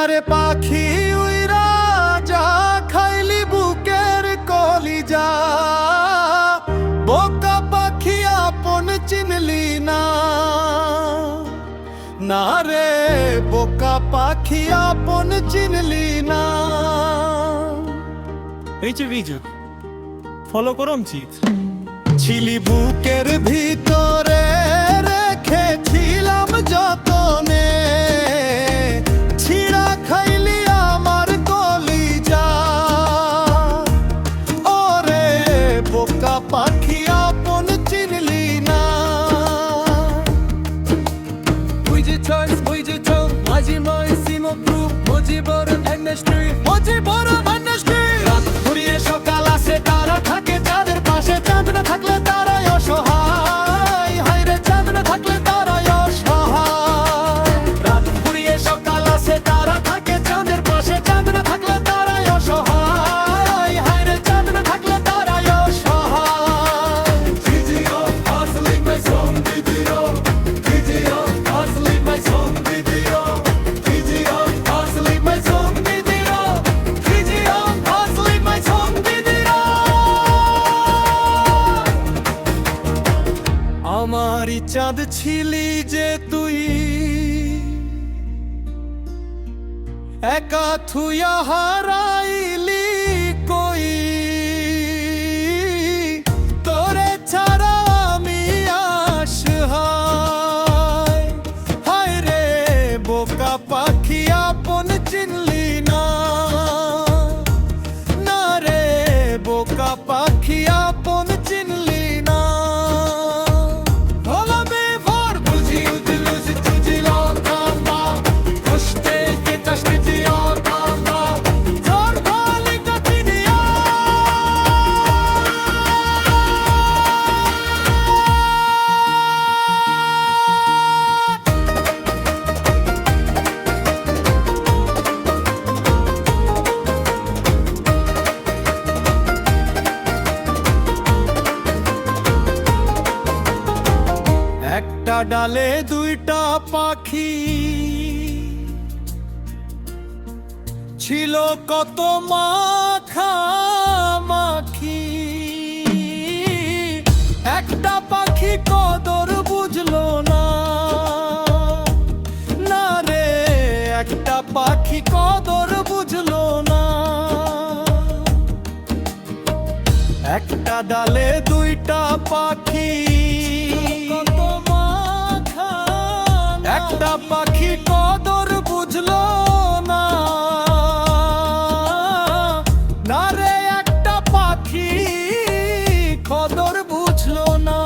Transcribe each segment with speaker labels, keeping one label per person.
Speaker 1: যারে পাখি উইরা যা খাইলি বুকের কলিজা, বোকা পাখি আপন চিনলি না। না রে বোকা পাখি আপন চিনলি না।
Speaker 2: এই যে ভিডিও ফলো করম চিত
Speaker 1: ছিলি বুকের ভিতরে রেখেছিলাম যতনে, ছিড়া খাইলি আমার কলিজা। ওরে বোকা পাখি আপন চিনলি না। রাত ঘুরিয়ে সকাল আসে, তারা থাকে চাঁদের পাশে। চাঁদ না থাকলে তারাই অসহায়, হায় রে চাঁদ না থাকলে তারাই অসহায়। রাত ঘুরিয়ে সকাল আসে, তারা থাকে চাঁদের পাশে। চাঁদ না থাকলে তারাই অসহায়, হায় রে চাঁদ না থাকলে তারাই অসহায়। Video, hustling my song video. Video, hustling my song video. Video, hustling my song video. Video, hustling my song video. আমারই চাঁদ ছিলি যে তুই, একা থুয়া হারাইলি কই। তোরে ছাড়া আমি আসহায়, হায় রে বোকা পাখি আপন চিনলি না। না রে বোকা পাখি আপন চিনলি না। একটা ডালে দুইটা পাখি, ছিল কত মাখামাখি। একটা পাখি কদর বুঝলো না। না রে একটা পাখি কদর বুঝলো না। একটা ডালে দুইটা পাখি, একটা পাখি কদর বুঝলো না। না রে একটা পাখি কদর বুঝলো না।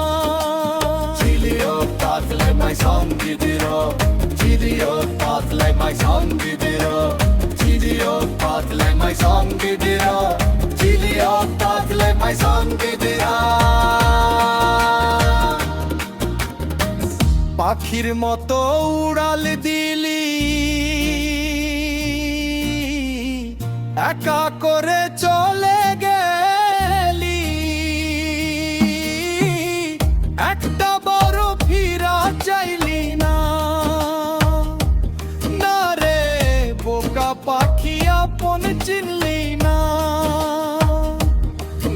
Speaker 1: Video, hustling my song video. Video, hustling my song video. Video, hustling my song video. Video, hustling my song video. পাখির মতো উড়াল দিলি, একা করে চলে গেলি। একটা বড় ফিরা চাইলি না। না রে বোকা পাখি আপন চিনলি না।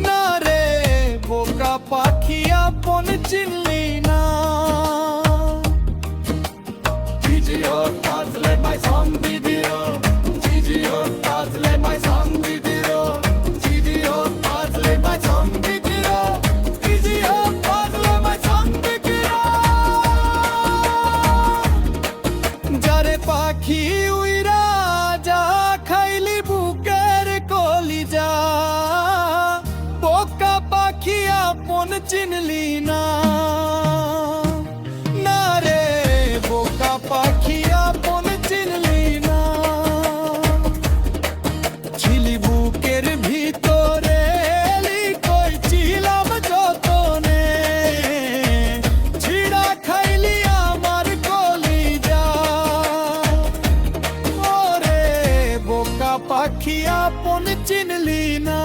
Speaker 1: না রে বোকা পাখি আপন চিনলি না। Video, hustling my song video. Video, hustling my song video. Video, hustling my song video. Video, hustling my song video. যারে পাখি উইরা যা খাইলি বুকের কলিজা, বোকা পাখি আপন চিনলি না। না রে বোকা পাখি আপন চিনলি না। ছিলি বুকের ভিতরে কইছিলাম যতনে, ছিড়া খাইলি আমার কলিজা। ওরে বোকা পাখি আপন চিনলি না।